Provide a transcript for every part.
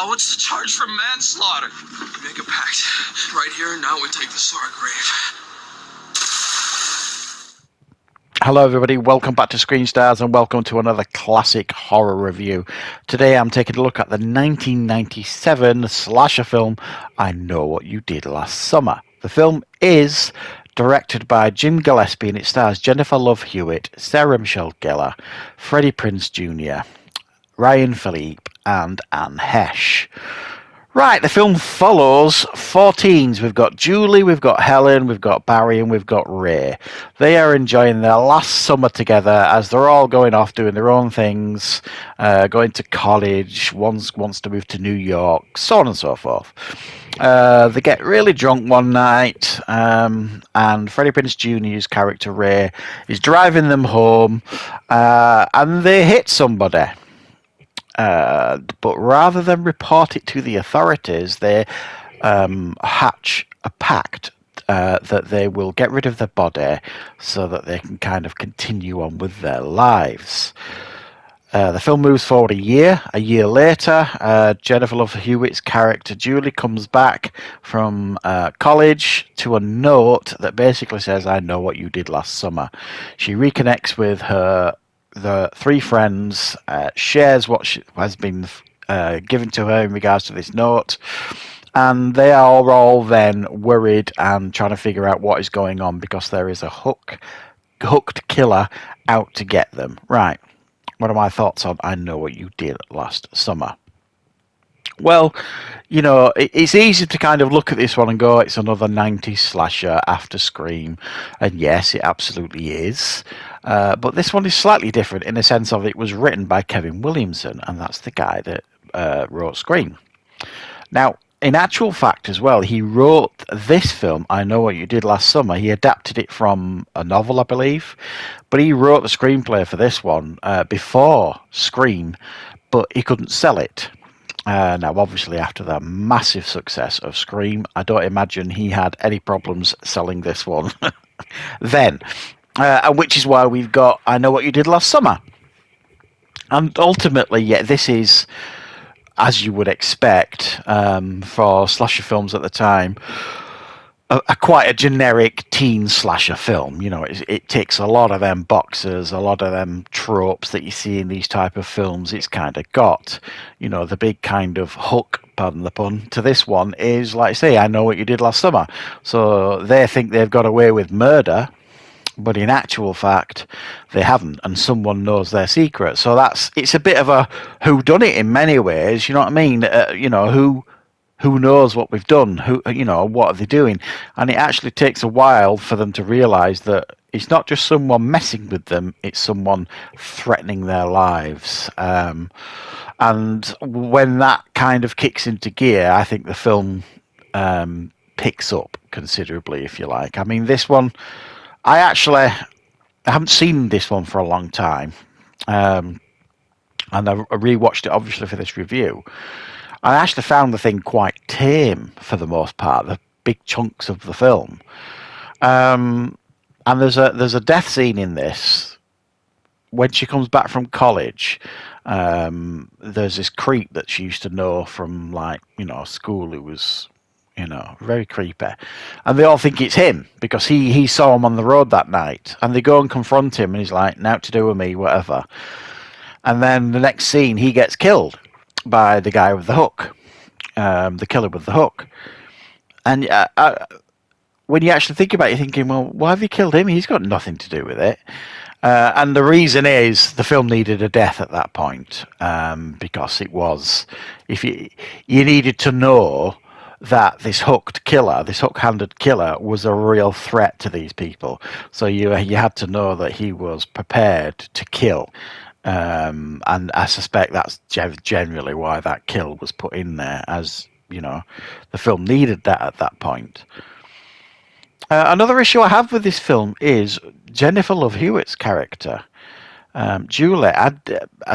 what's the charge for manslaughter? We make a pact. Right here and now we take this to our grave. Hello everybody, welcome back to Screenstars and welcome to another classic horror review. Today I'm taking a look at the 1997 slasher film, I Know What You Did Last Summer. The film is directed by Jim Gillespie and it stars Jennifer Love Hewitt, Sarah Michelle Gellar, Freddie Prinze Jr., Ryan Philippe and Anne Hesh. Right, the film follows 4 teens. We've got Julie, we've got Helen, we've got Barry, and we've got Ray. They are enjoying their last summer together as they're all going off doing their own things, going to college, one wants to move to New York, so on and so forth. They get really drunk one night, and Freddie Prinze Jr.'s character Ray is driving them home, and they hit somebody. But rather than report it to the authorities, they hatch a pact that they will get rid of the body so that they can kind of continue on with their lives. The film moves forward a year. A year later, Jennifer Love Hewitt's character Julie comes back from college to a note that basically says, I know what you did last summer. She reconnects with the 3 friends, shares what has been given to her in regards to this note, and they are all then worried and trying to figure out what is going on because there is a hooked killer out to get them. Right, what are my thoughts on I Know What You Did Last Summer? Well, you know, it's easy to kind of look at this one and go, it's another 90s slasher after Scream. And yes, it absolutely is. But this one is slightly different in the sense of it was written by Kevin Williamson, and that's the guy that wrote Scream. Now, in actual fact as well, he wrote this film, I Know What You Did Last Summer. He adapted it from a novel, I believe. But he wrote the screenplay for this one before Scream, but he couldn't sell it. Now, obviously, after the massive success of Scream, I don't imagine he had any problems selling this one then. Which is why we've got I Know What You Did Last Summer. And ultimately, yeah, this is, as you would expect for slasher films at the time, quite a generic teen slasher film. You know, it ticks a lot of them boxes, a lot of them tropes that you see in these type of films. It's kind of got, you know, the big kind of hook, pardon the pun, to this one is, like I say, I Know What You Did Last Summer. So they think they've got away with murder, but in actual fact, they haven't, and someone knows their secret. So it's a bit of a whodunit in many ways. You know what I mean? You know, who knows what we've done? You know, what are they doing? And it actually takes a while for them to realise that it's not just someone messing with them; it's someone threatening their lives. And when that kind of kicks into gear, I think the film picks up considerably, if you like. I mean, this one, I haven't seen this one for a long time, and I rewatched it obviously for this review. I actually found the thing quite tame for the most part, the big chunks of the film. And there's a death scene in this when she comes back from college. There's this creep that she used to know from, like, you know, school who was, you know, very creepy. And they all think it's him because he saw him on the road that night. And they go and confront him and he's like, "Now to do with me, whatever." And then the next scene, he gets killed by the guy with the hook, the killer with the hook. And when you actually think about it, you're thinking, well, why have you killed him? He's got nothing to do with it. And the reason is the film needed a death at that point, because it was, if you needed to know that this hook-handed killer was a real threat to these people. So you had to know that he was prepared to kill. And I suspect that's generally why that kill was put in there, as, you know, the film needed that at that point. Another issue I have with this film is Jennifer Love Hewitt's character, Julie. I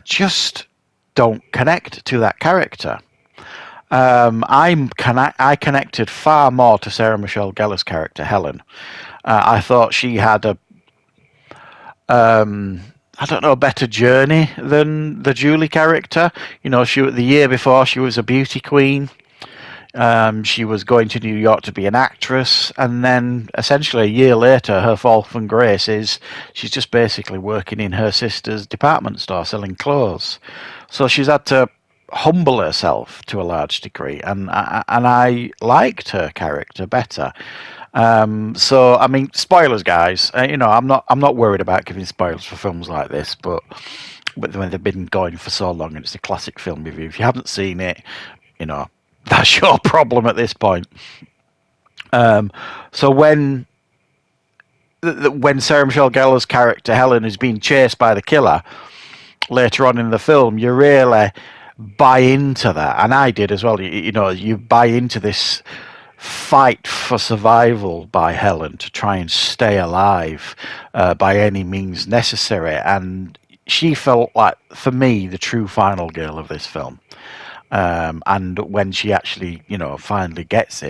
just don't connect to that character. I connected far more to Sarah Michelle Gellar's character, Helen. I thought she had I don't know, better journey than the Julie character. You know, the year before she was a beauty queen. She was going to New York to be an actress, and then essentially a year later, her fall from grace is she's just basically working in her sister's department store selling clothes. So she's had to humble herself to a large degree, and I liked her character better. So I mean, spoilers, guys. You know, I'm not worried about giving spoilers for films like this, but when they've been going for so long and it's a classic film review, if you haven't seen it, you know, that's your problem at this point. So when Sarah Michelle Gellar's character Helen is being chased by the killer later on in the film, you really buy into that, and I did as well. You know, you buy into this fight for survival by Helen to try and stay alive by any means necessary, and she felt like, for me, the true final girl of this film. And when she actually, you know, finally gets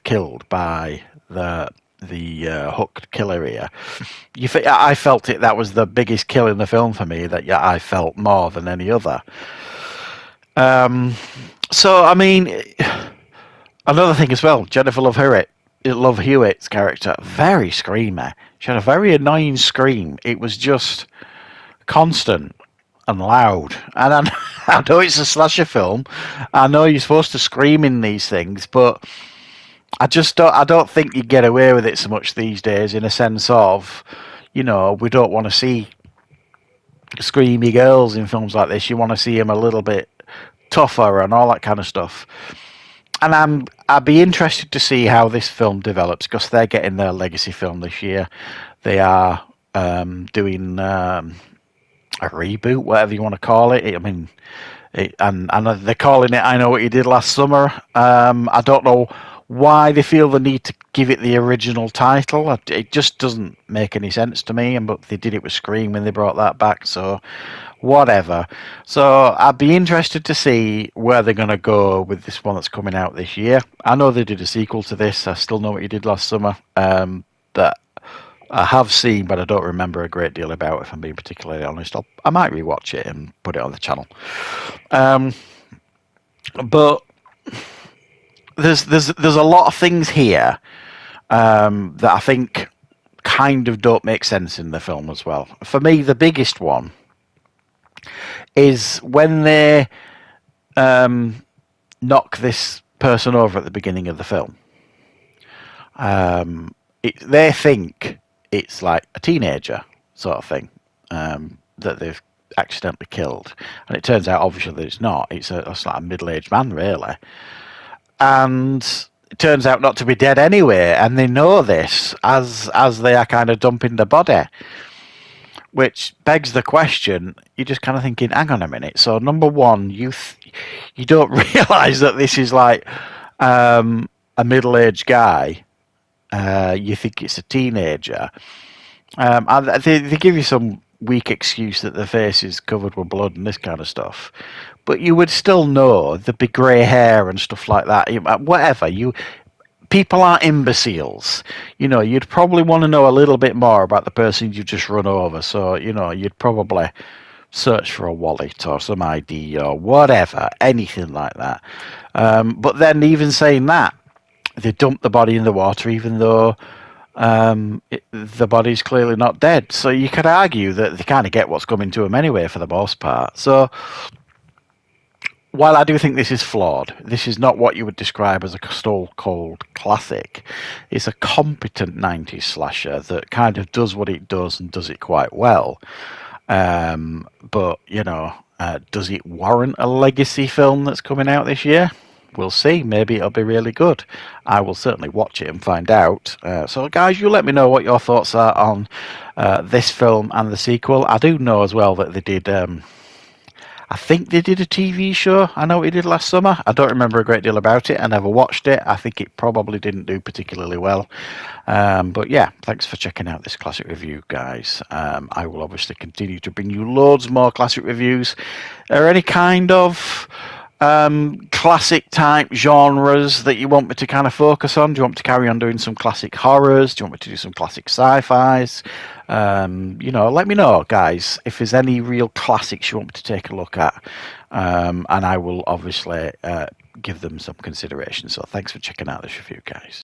killed by the hooked killer here, I felt it. That was the biggest kill in the film for me. That I felt more than any other. So I mean, another thing as well, Jennifer Love Hewitt's character, very screamy. She had a very annoying scream. It was just constant and loud. And I know it's a slasher film. I know you're supposed to scream in these things, but I don't think you get away with it so much these days, in a sense of, you know, we don't want to see screamy girls in films like this. You want to see them a little bit tougher and all that kind of stuff. And I'd be interested to see how this film develops, because they're getting their legacy film this year. They are doing a reboot, whatever you want to call it. I mean, and they're calling it I Know What You Did Last Summer. I don't know why they feel the need to give it the original title. It just doesn't make any sense to me. But they did it with Scream when they brought that back, so whatever. So I'd be interested to see where they're going to go with this one that's coming out this year. I know they did a sequel to this, I Still Know What You Did Last Summer, that I have seen, but I don't remember a great deal about, if I'm being particularly honest. I might rewatch it and put it on the channel. But there's a lot of things here that I think kind of don't make sense in the film as well. For me, the biggest one is when they knock this person over at the beginning of the film. They think it's like a teenager sort of thing that they've accidentally killed, and it turns out obviously that it's not. It's like a middle-aged man, really, and it turns out not to be dead anyway. And they know this as they are kind of dumping the body, which begs the question. You're just kind of thinking, hang on a minute. So number one, you don't realise that this is like a middle-aged guy. You think it's a teenager. And they give you some weak excuse that the face is covered with blood and this kind of stuff, but you would still know there'd be grey hair and stuff like that. Whatever. People aren't imbeciles. You know, you'd probably want to know a little bit more about the person you just run over. So, you know, you'd probably search for a wallet or some ID or whatever, anything like that. But then even saying that, they dump the body in the water, even though the body's clearly not dead. So you could argue that they kind of get what's coming to them anyway, for the most part. So while I do think this is flawed, this is not what you would describe as a stone-cold classic. It's a competent 90s slasher that kind of does what it does and does it quite well. But, you know, does it warrant a legacy film that's coming out this year? We'll see. Maybe it'll be really good. I will certainly watch it and find out. So, guys, you let me know what your thoughts are on this film and the sequel. I do know as well that they did... I think they did a TV show. I Know What You Did Last Summer. I don't remember a great deal about it. I never watched it. I think it probably didn't do particularly well. But yeah, thanks for checking out this classic review, guys. I will obviously continue to bring you loads more classic reviews or any kind of classic type genres that you want me to kind of focus on? Do you want me to carry on doing some classic horrors? Do you want me to do some classic sci-fis? Let me know, guys, if there's any real classics you want me to take a look at, and I will obviously give them some consideration. So thanks for checking out this review, guys.